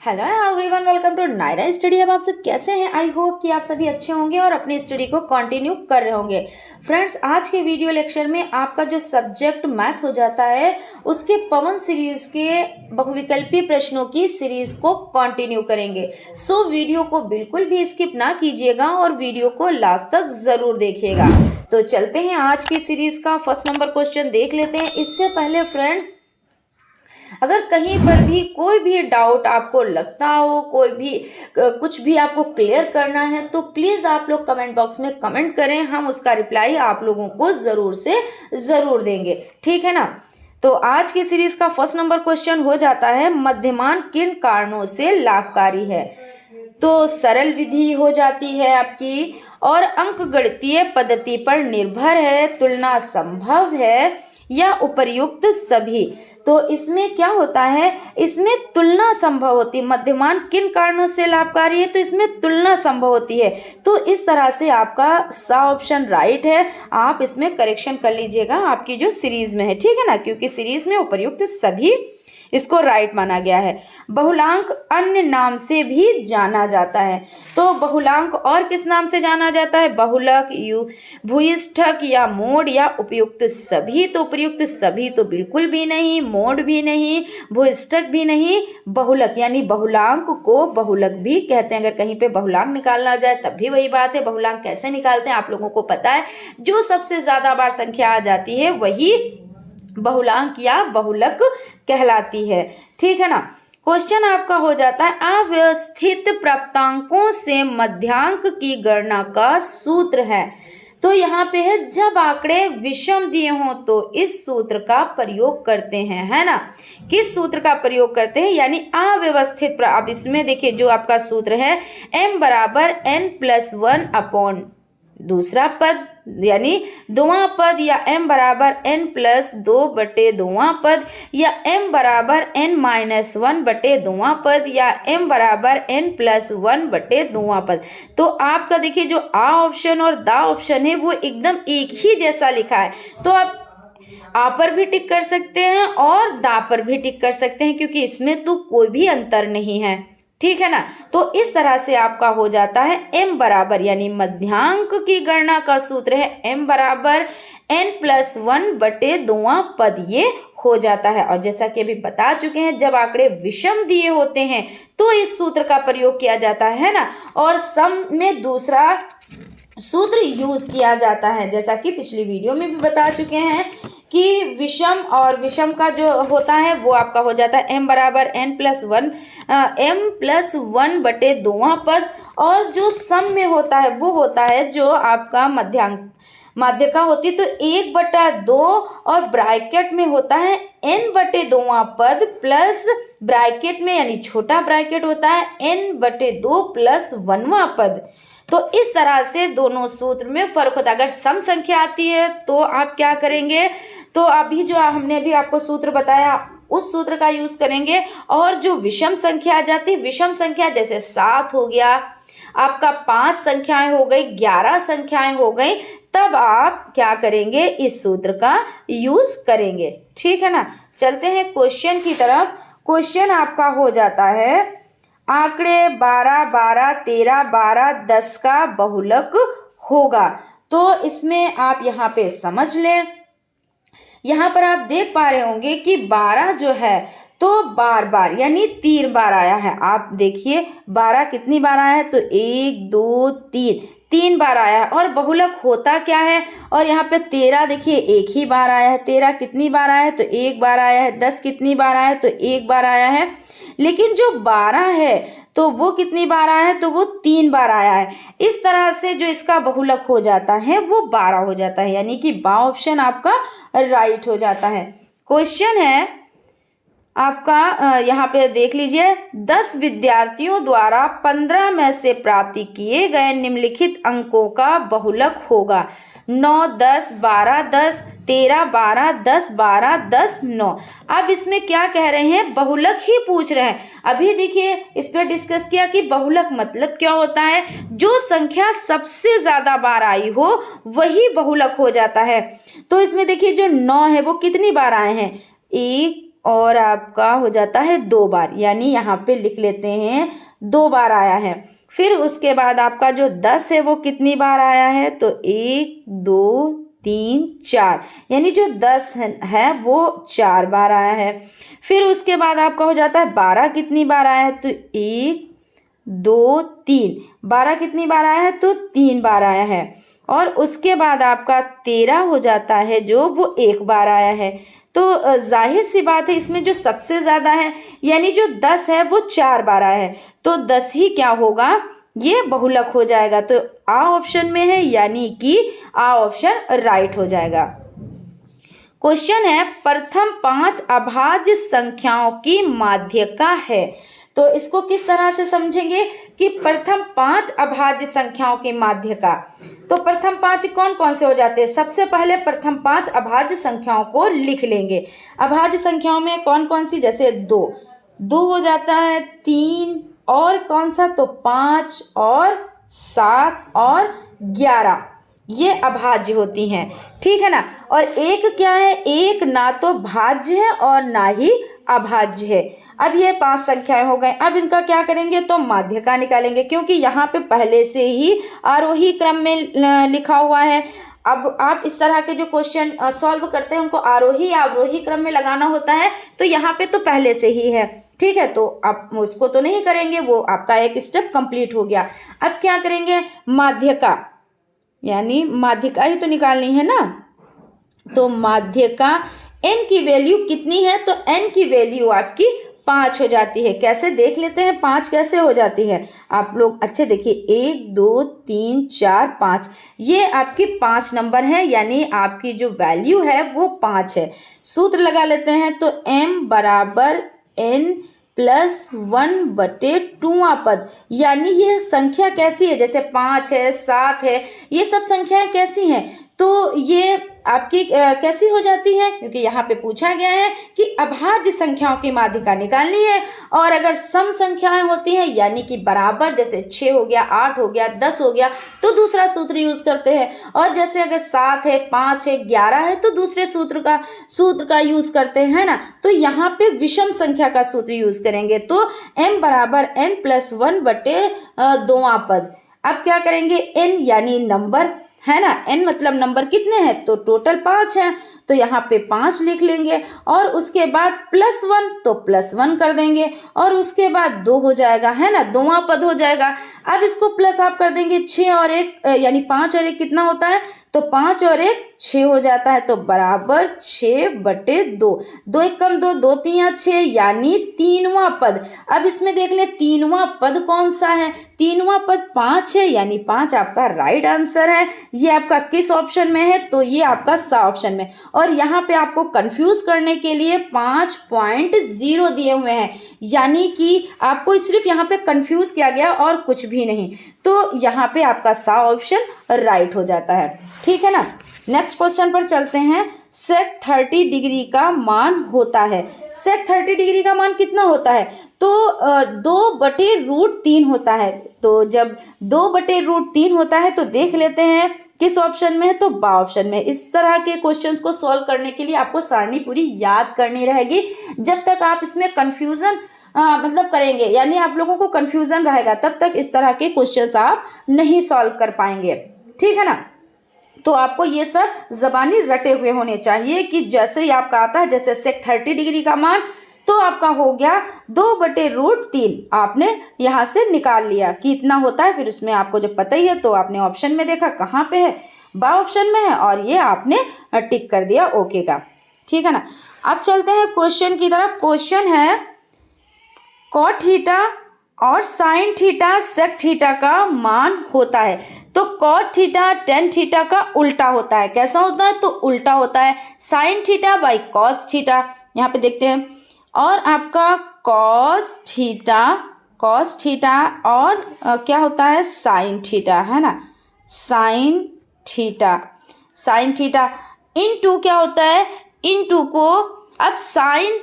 Hello everyone, welcome to Naira study. अब आप सब कैसे हैं? आई होप कि आप सभी अच्छे होंगे और अपनी स्टडी को कंटिन्यू कर रहे होंगे। फ्रेंड्स, आज के वीडियो लेक्चर में आपका जो सब्जेक्ट मैथ हो जाता है उसके पवन सीरीज के बहुविकल्पी प्रश्नों की सीरीज को कंटिन्यू करेंगे। सो वीडियो को बिल्कुल भी स्किप ना कीजिएगा और वीडियो को लास्ट तक जरूर देखिएगा। तो चलते हैं आज की सीरीज का फर्स्ट नंबर क्वेश्चन देख लेते हैं। इससे पहले फ्रेंड्स, अगर कहीं पर भी कोई भी डाउट आपको लगता हो, कोई भी कुछ भी आपको क्लियर करना है, तो प्लीज़ आप लोग कमेंट बॉक्स में कमेंट करें। हम उसका रिप्लाई आप लोगों को ज़रूर से ज़रूर देंगे, ठीक है ना। तो आज की सीरीज का फर्स्ट नंबर क्वेश्चन हो जाता है, मध्यमान किन कारणों से लाभकारी है। तो सरल विधि हो जाती है आपकी और अंकगणितीय पद्धति पर निर्भर है, तुलना संभव है या उपर्युक्त सभी। तो इसमें क्या होता है, इसमें तुलना संभव होती है। मध्यमान किन कारणों से लाभकारी है, तो इसमें तुलना संभव होती है। तो इस तरह से आपका सा ऑप्शन राइट है। आप इसमें करेक्शन कर लीजिएगा आपकी जो सीरीज में है, ठीक है ना, क्योंकि सीरीज में उपर्युक्त सभी इसको राइट माना गया है। बहुलांक अन्य नाम से भी जाना जाता है। तो बहुलांक और किस नाम से जाना जाता है? बहुलक, भूयिष्ठक या मोड या उपयुक्त सभी। तो उपयुक्त सभी तो बिल्कुल भी नहीं, मोड भी नहीं, भूयिष्ठक भी नहीं, बहुलक यानी बहुलांक को बहुलक भी कहते हैं। अगर कहीं पे बहुलांक निकालना जाए तब भी वही बात है। बहुलांक कैसे निकालते हैं आप लोगों को पता है, जो सबसे ज्यादा बार संख्या आ जाती है वही बहुलांक या बहुलक कहलाती है, ठीक है ना। क्वेश्चन आपका हो जाता है, अव्यवस्थित प्राप्तांकों से मध्यांक की गणना का सूत्र है। तो यहाँ पे है, जब आंकड़े विषम दिए हों तो इस सूत्र का प्रयोग करते हैं, है ना। किस सूत्र का प्रयोग करते हैं, यानी अव्यवस्थित। अब इसमें देखिए जो आपका सूत्र है, m बराबर n+1 अपॉन दूसरा पद यानी दोवां पद, या m बराबर n+2/2वां पद, या m बराबर n-1/2वां पद, या m बराबर n+1/2वां पद। तो आपका देखिए जो आ ऑप्शन और दा ऑप्शन है वो एकदम एक ही जैसा लिखा है। तो आप आ पर भी टिक कर सकते हैं और दा पर भी टिक कर सकते हैं, क्योंकि इसमें तो कोई भी अंतर नहीं है, ठीक है ना। तो इस तरह से आपका हो जाता है m बराबर, यानी मध्यांक की गणना का सूत्र है m बराबर n+1/2वां पद, ये हो जाता है। और जैसा कि अभी बता चुके हैं, जब आंकड़े विषम दिए होते हैं तो इस सूत्र का प्रयोग किया जाता है ना, और सम में दूसरा सूत्र यूज किया जाता है। जैसा कि पिछली वीडियो में भी बता चुके हैं कि विषम और विषम का जो होता है वो आपका हो जाता है m बराबर n+1/2वां पद, और जो सम में होता है वो होता है जो आपका माध्यिका होती है, तो 1/2 और ब्रैकेट में होता है n/2वां पद प्लस ब्रैकेट में यानी छोटा ब्रैकेट होता है n/2 + 1वां पद। तो इस तरह से दोनों सूत्र में फर्क होता है। अगर सम संख्या आती है तो आप क्या करेंगे, तो अभी जो हमने भी आपको सूत्र बताया उस सूत्र का यूज करेंगे। और जो विषम संख्या आ जाती है, विषम संख्या जैसे 7 हो गया आपका, 5 संख्याएं हो गई, 11 संख्याएं हो गई, तब आप क्या करेंगे, इस सूत्र का यूज करेंगे, ठीक है ना। चलते हैं क्वेश्चन की तरफ। क्वेश्चन आपका हो जाता है, आंकड़े 12, 12, 13, 12, 10 का बहुलक होगा। तो इसमें आप यहाँ पे समझ लें, यहाँ पर आप देख पा रहे होंगे कि 12 जो है तो बार बार यानी 3 बार आया है। आप देखिए 12 कितनी बार आया है, तो 1 2 3 बार आया है। और बहुलक होता क्या है, और यहाँ पे 13 देखिए एक ही बार आया है। 13 कितनी बार आया है, तो एक बार आया है। 10 कितनी बार आया है, तो एक बार आया है। लेकिन जो 12 है तो वो कितनी बार आया है, तो वो 3 बार आया है। इस तरह से जो इसका बहुलक हो जाता है वो 12 हो जाता है, यानी कि बा ऑप्शन आपका राइट हो जाता है। क्वेश्चन है आपका, यहाँ पे देख लीजिए, 10 विद्यार्थियों द्वारा 15 में से प्राप्ति किए गए निम्नलिखित अंकों का बहुलक होगा। 9, 10, 12, 10, 13, 12, 10, 12, 10, 9। अब इसमें क्या कह रहे हैं, बहुलक ही पूछ रहे हैं। अभी देखिए इस पर डिस्कस किया कि बहुलक मतलब क्या होता है, जो संख्या सबसे ज्यादा बार आई हो वही बहुलक हो जाता है। तो इसमें देखिए जो 9 है वो कितनी बार आए हैं, 1 और आपका हो जाता है 2 बार, यानी यहाँ पे लिख लेते हैं 2 बार आया है। फिर उसके बाद आपका जो 10 है वो कितनी बार आया है, तो 1 2 3 4, यानी जो 10 है वो 4 बार आया है। फिर उसके बाद आपका हो जाता है 12 कितनी बार आया है, तो 1 2 3, 12 कितनी बार आया है, तो 3 बार आया है। और उसके बाद आपका 13 हो जाता है जो वो 1 बार आया है। तो जाहिर सी बात है इसमें जो सबसे ज़्यादा है यानी जो 10 है वो 4 बार आया है, तो 10 ही क्या होगा, ये बहुलक हो जाएगा। तो आ ऑप्शन में है, यानी कि आ ऑप्शन राइट हो जाएगा। क्वेश्चन है प्रथम 5 अभाज्य संख्याओं की माध्यिका है। तो इसको किस तरह से समझेंगे कि प्रथम 5 अभाज्य संख्याओं की माध्यिका। तो प्रथम 5 कौन कौन से हो जाते हैं, सबसे पहले प्रथम 5 अभाज्य संख्याओं को लिख लेंगे। अभाज्य संख्याओं में कौन कौन सी, जैसे 2 हो जाता है, 3 और कौन सा, तो 5 और 7 और 11, ये अभाज्य होती हैं, ठीक है ना। और एक क्या है, एक ना तो भाज्य है और ना ही अभाज्य है। अब ये 5 संख्याएं हो गए। अब इनका क्या करेंगे, तो माध्यिका निकालेंगे, क्योंकि यहाँ पे पहले से ही आरोही क्रम में लिखा हुआ है। अब आप इस तरह के जो क्वेश्चन सॉल्व करते हैं उनको आरोही या अवरोही क्रम में लगाना होता है, तो यहाँ पे तो पहले से ही है, ठीक है। तो आप उसको तो नहीं करेंगे, वो आपका एक स्टेप कंप्लीट हो गया। अब क्या करेंगे, माध्यिका, यानी माध्यिका ही तो निकालनी है ना। तो माध्यिका n की वैल्यू कितनी है, तो n की वैल्यू आपकी 5 हो जाती है। कैसे देख लेते हैं 5 कैसे हो जाती है, आप लोग अच्छे देखिए, 1 2 3 4 5, ये आपकी 5 नंबर है, यानी आपकी जो वैल्यू है वो 5 है। सूत्र लगा लेते हैं, तो m बराबर n प्लस 1/2 पद, यानी ये संख्या कैसी है, जैसे 5 है 7 है, ये सब संख्याएं कैसी हैं, तो ये आपकी कैसी हो जाती है, क्योंकि यहाँ पे पूछा गया है कि अभाज्य संख्याओं की माध्यिका निकालनी है। और अगर सम संख्याएं होती हैं यानी कि बराबर, जैसे 6 हो गया, 8 हो गया, 10 हो गया, तो दूसरा सूत्र यूज करते हैं। और जैसे अगर 7 है, 5 है, 11 है, तो दूसरे सूत्र का यूज करते हैं ना। तो यहाँ पे विषम संख्या का सूत्र यूज करेंगे, तो m बराबर n प्लस 1/2 पद। अब क्या करेंगे, n यानी नंबर है ना, n मतलब नंबर कितने हैं, तो टोटल 5 है, तो यहाँ पे 5 लिख लेंगे। और उसके बाद +1, तो +1 कर देंगे, और उसके बाद 2 हो जाएगा, है ना, 2वां पद हो जाएगा। अब इसको प्लस आप कर देंगे, 6 और 1 यानी 5 और 1 कितना होता है, तो 5 और 1 6 हो जाता है, तो बराबर 6/2, 2 1 कम 2, 2 3 6, यानी 3वां पद। अब इसमें देख ले 3वां पद कौन सा है, 3वां पद 5 है, यानी 5 आपका राइट आंसर है। ये आपका किस ऑप्शन में है, तो ये आपका सा ऑप्शन में। और यहाँ पे आपको कंफ्यूज करने के लिए 5.0 दिए हुए हैं, यानी कि आपको सिर्फ यहाँ पे कंफ्यूज किया गया और कुछ भी नहीं, तो यहाँ पे आपका सा ऑप्शन राइट हो जाता है, ठीक है ना। नेक्स्ट क्वेश्चन पर चलते हैं। सेक 30 डिग्री का मान होता है, सेक 30 डिग्री का मान कितना होता है, तो 2/√3 होता है। तो जब 2/√3 होता है तो देख लेते हैं किस ऑप्शन में है, तो बा ऑप्शन में। इस तरह के क्वेश्चंस को सॉल्व करने के लिए आपको सारणी पूरी याद करनी रहेगी। जब तक आप इसमें कंफ्यूजन मतलब करेंगे, यानी आप लोगों को कंफ्यूजन रहेगा, तब तक इस तरह के क्वेश्चंस आप नहीं सॉल्व कर पाएंगे, ठीक है ना। तो आपको ये सब जबानी रटे हुए होने चाहिए कि जैसे ही आपका आता है, जैसे सेक 30 डिग्री का मान, तो आपका हो गया 2/√3, आपने यहाँ से निकाल लिया कि इतना होता है। फिर उसमें आपको जब पता ही है तो आपने ऑप्शन में देखा कहाँ पे है, बा ऑप्शन में है, और ये आपने टिक कर दिया ओके का, ठीक है ना। अब चलते हैं क्वेश्चन की तरफ। क्वेश्चन है कॉट थीटा और साइन थीटा सेक थीटा का मान होता है। तो कॉट थीटा टेन थीटा का उल्टा होता है, कैसा होता है, तो उल्टा होता है, sine theta by cos theta. यहाँ पे देखते हैं, और आपका कॉस थीटा और क्या होता है, साइन थीटा, है ना, साइन थीटा इनटू क्या होता है, इनटू को, अब साइन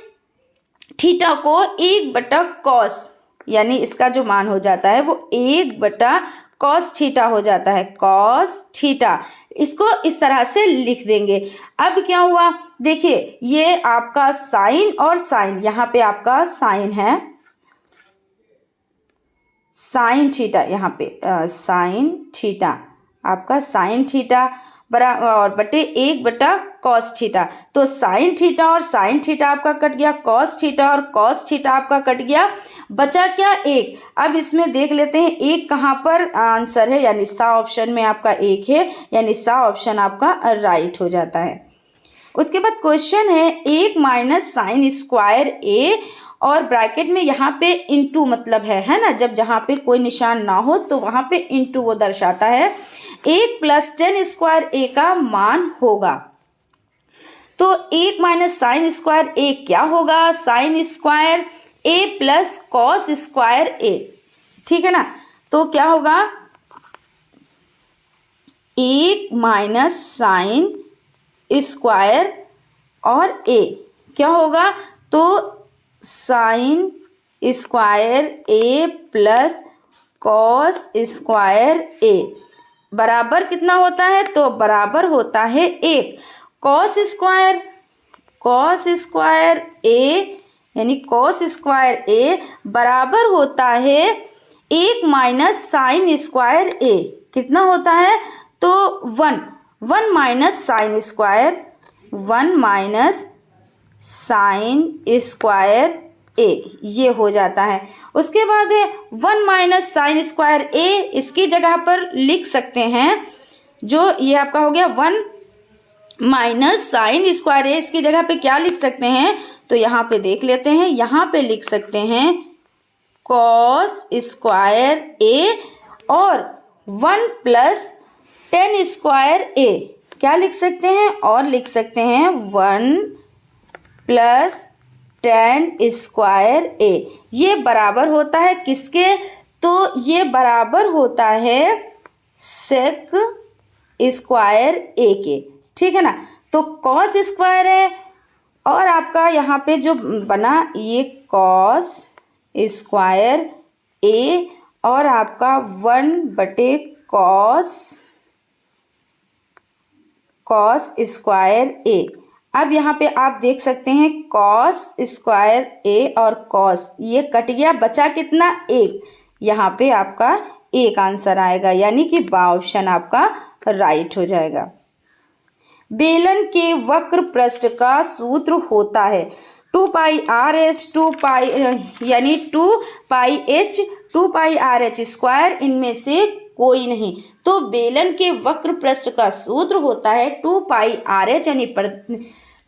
थीटा को 1/cos, यानी इसका जो मान हो जाता है वो 1/cos कॉस थीटा हो जाता है, कॉस थीटा। इसको इस तरह से लिख देंगे। अब क्या हुआ, देखिए ये आपका साइन और साइन, यहाँ पे आपका साइन है, साइन थीटा, यहाँ पे साइन थीटा, आपका साइन थीटा बराबर और बटे 1 कॉस थीटा। तो साइन थीटा और साइन थीटा आपका कट गया, कॉस थीटा और कॉस थीटा आपका कट गया, बचा क्या 1। अब इसमें देख लेते हैं 1 कहाँ पर आंसर है, यानी सा ऑप्शन में आपका 1 है, यानी सा ऑप्शन आपका राइट हो जाता है। उसके बाद क्वेश्चन है 1 माइनस साइन स्क्वायर ए, और ब्रैकेट में यहाँ पे इंटू मतलब है ना, जब जहाँ पे कोई निशान ना हो तो वहाँ पे इंटू वो दर्शाता है। 1 प्लस टेन स्क्वायर ए का मान होगा। तो 1 माइनस साइन स्क्वायर ए क्या होगा, साइन स्क्वायर ए प्लस कॉस स्क्वायर ए, ठीक है ना। तो क्या होगा, 1 माइनस साइन स्क्वायर और ए क्या होगा, तो साइन स्क्वायर ए प्लस कॉस स्क्वायर ए बराबर कितना होता है, तो बराबर होता है 1। कॉस स्क्वायर ए यानी कॉस स्क्वायर ए बराबर होता है 1 माइनस साइन स्क्वायर ए, कितना होता है, तो 1 minus sine square, 1 minus sine square A, ये हो जाता है। उसके बाद है 1 माइनस साइन स्क्वायर ए, इसकी जगह पर लिख सकते हैं, जो ये आपका हो गया 1 माइनस साइन स्क्वायर ए, इसकी जगह पे क्या लिख सकते हैं, तो यहाँ पे देख लेते हैं, यहाँ पे लिख सकते हैं कॉस स्क्वायर ए और 1 प्लस टेन स्क्वायर ए, क्या लिख सकते हैं, और लिख सकते हैं 1 प्लस टेन स्क्वायर ए, ये बराबर होता है किसके, तो ये बराबर होता है सेक स्क्वायर ए के, ठीक है ना। तो कॉस स्क्वायर है और आपका यहाँ पे जो बना ये कॉस स्क्वायर ए और आपका 1 बटे कॉस स्क्वायर ए। अब यहाँ पे आप देख सकते हैं कॉस स्क्वायर ए और कॉस ये कट गया, बचा कितना 1, यहाँ पे आपका 1 आंसर आएगा, यानी कि बा ऑप्शन आपका राइट हो जाएगा। बेलन के वक्र पृष्ठ का सूत्र होता है 2 पाई आर एस 2 पाई यानी 2 पाई एच 2 पाई आर एच स्क्वायर, इनमें से कोई नहीं। तो बेलन के वक्र पृष्ठ का सूत्र होता है 2 पाई आर एच यानी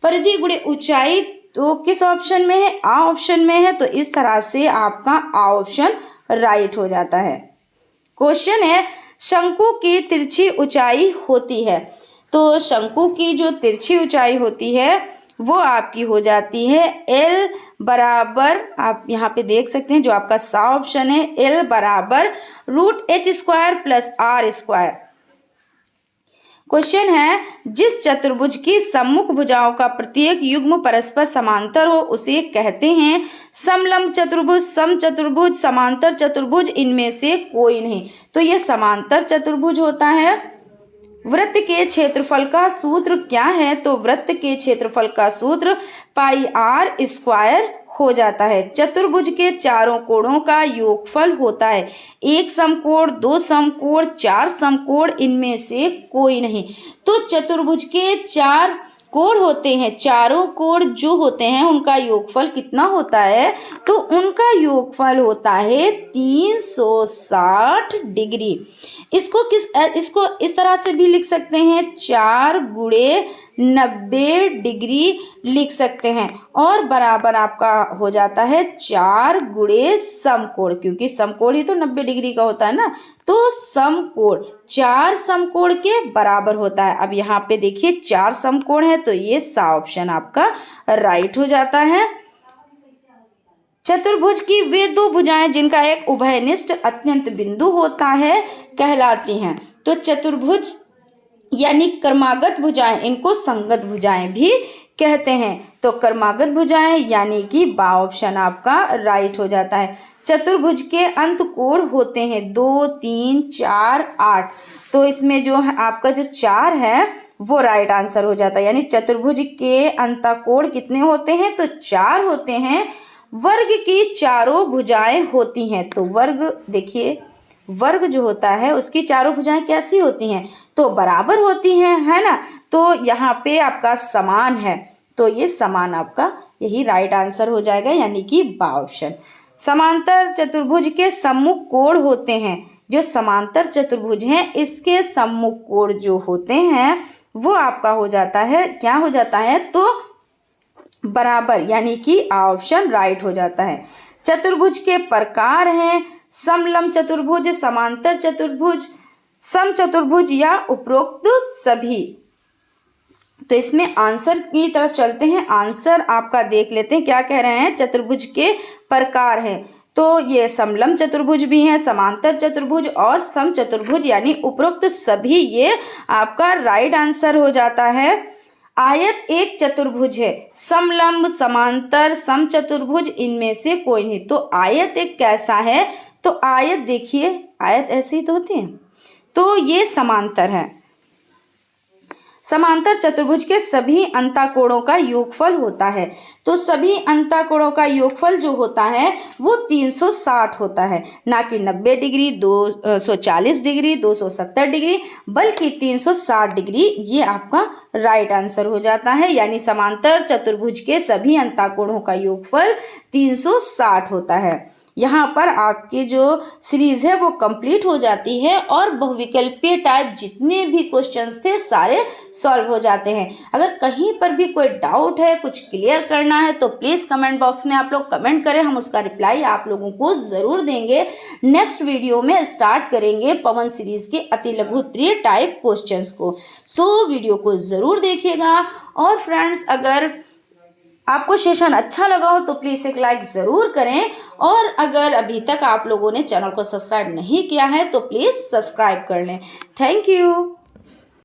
परिधि गुणे ऊंचाई, तो किस ऑप्शन में है, आ ऑप्शन में है, तो इस तरह से आपका आ ऑप्शन राइट हो जाता है। क्वेश्चन है शंकु की तिरछी ऊंचाई होती है, तो शंकु की जो तिरछी ऊंचाई होती है वो आपकी हो जाती है एल बराबर, आप यहाँ पे देख सकते हैं जो आपका सा ऑप्शन है, एल बराबर √h² plus are square. Question है जिस चतुर्भुज की सम्मुख भुजाओं का प्रत्येक युग्म परस्पर समांतर हो उसे कहते हैं समलंब चतुर्भुज, समचतुर्भुज, समांतर चतुर्भुज, इनमें से कोई नहीं। तो ये समांतर चतुर्भुज होता है। वृत्त के क्षेत्रफल का सूत्र क्या है, तो वृत्त के क्षेत्रफल का सूत्र पाई आर स्क्वायर हो जाता है। चतुर्भुज के चारों कोणों का योगफल होता है 1 समकोण, 2 समकोण, 4 समकोण, इनमें से कोई नहीं। तो चतुर्भुज के 4 कोण होते हैं, चारों कोण जो होते हैं उनका योगफल कितना होता है, तो उनका योगफल होता है 360 डिग्री। इसको इस तरह से भी लिख सकते हैं 4 गुणे 90 डिग्री लिख सकते हैं, और बराबर आपका हो जाता है 4 गुणे समकोण, क्योंकि समकोण ही तो 90 डिग्री का होता है ना, तो समकोण 4 समकोण के बराबर होता है। अब यहाँ पे देखिए 4 समकोण है, तो ये सा ऑप्शन आपका राइट हो जाता है। चतुर्भुज की वे 2 भुजाएं जिनका एक उभयनिष्ठ अत्यंत बिंदु होता है कहलाती हैं। तो चतुर्भुज यानी क्रमागत भुजाएं, इनको संगत भुजाएं भी कहते हैं। तो क्रमागत भुजाएं यानी कि बा ऑप्शन आपका राइट हो जाता है। चतुर्भुज के अंत कोण होते हैं 2, 3, 4, 8। तो इसमें जो है आपका जो 4 है वो राइट आंसर हो जाता है, यानी चतुर्भुज के अंतःकोण कितने होते हैं, तो 4 होते हैं। वर्ग की चारों भुजाएं होती हैं, तो वर्ग देखिए, वर्ग जो होता है उसकी चारों भुजाएं कैसी होती हैं, तो बराबर होती हैं, है ना। तो यहाँ पे आपका समान है, तो ये समान आपका यही राइट आंसर हो जाएगा, यानी कि बा ऑप्शन। समांतर चतुर्भुज के सम्मुख कोण होते हैं, जो समांतर चतुर्भुज हैं इसके सम्मुख कोण जो होते हैं वो आपका हो जाता है, क्या हो जाता है, तो बराबर, यानी कि ऑप्शन राइट हो जाता है। चतुर्भुज के प्रकार हैं समलंब चतुर्भुज, समांतर चतुर्भुज, समचतुर्भुज या उपरोक्त सभी। तो इसमें आंसर की तरफ चलते हैं, आंसर आपका देख लेते हैं क्या कह रहे हैं। चतुर्भुज के प्रकार हैं, तो ये समलंब चतुर्भुज भी हैं, समांतर चतुर्भुज और समचतुर्भुज, यानी उपरोक्त सभी, ये आपका राइट आंसर हो जाता है। आयत एक चतुर्भुज है, समलंब, समांतर, समचतुर्भुज इनमें से कोई नहीं। तो आयत एक कैसा है, तो आयत देखिए, आयत ऐसे ही तो होते हैं, तो ये समांतर है। समांतर चतुर्भुज के सभी अंतःकोणों का योगफल होता है, तो सभी अंतःकोणों का योगफल जो होता है वो 360 होता है, ना कि 90 डिग्री, 240 डिग्री, 270 डिग्री, बल्कि 360 डिग्री। ये आपका राइट आंसर हो जाता है, यानी समांतर चतुर्भुज के सभी अंतःकोणों का योगफल 360 होता है। यहाँ पर आपकी जो सीरीज है वो कंप्लीट हो जाती है और बहुविकल्पीय टाइप जितने भी क्वेश्चंस थे सारे सॉल्व हो जाते हैं। अगर कहीं पर भी कोई डाउट है, कुछ क्लियर करना है, तो प्लीज़ कमेंट बॉक्स में आप लोग कमेंट करें, हम उसका रिप्लाई आप लोगों को ज़रूर देंगे। नेक्स्ट वीडियो में स्टार्ट करेंगे पवन सीरीज के अति लघु टाइप क्वेश्चंस को, सो वीडियो को ज़रूर देखिएगा। और फ्रेंड्स, अगर आपको सेशन अच्छा लगा हो तो प्लीज़ एक लाइक ज़रूर करें, और अगर अभी तक आप लोगों ने चैनल को सब्सक्राइब नहीं किया है तो प्लीज़ सब्सक्राइब कर लें। Thank you.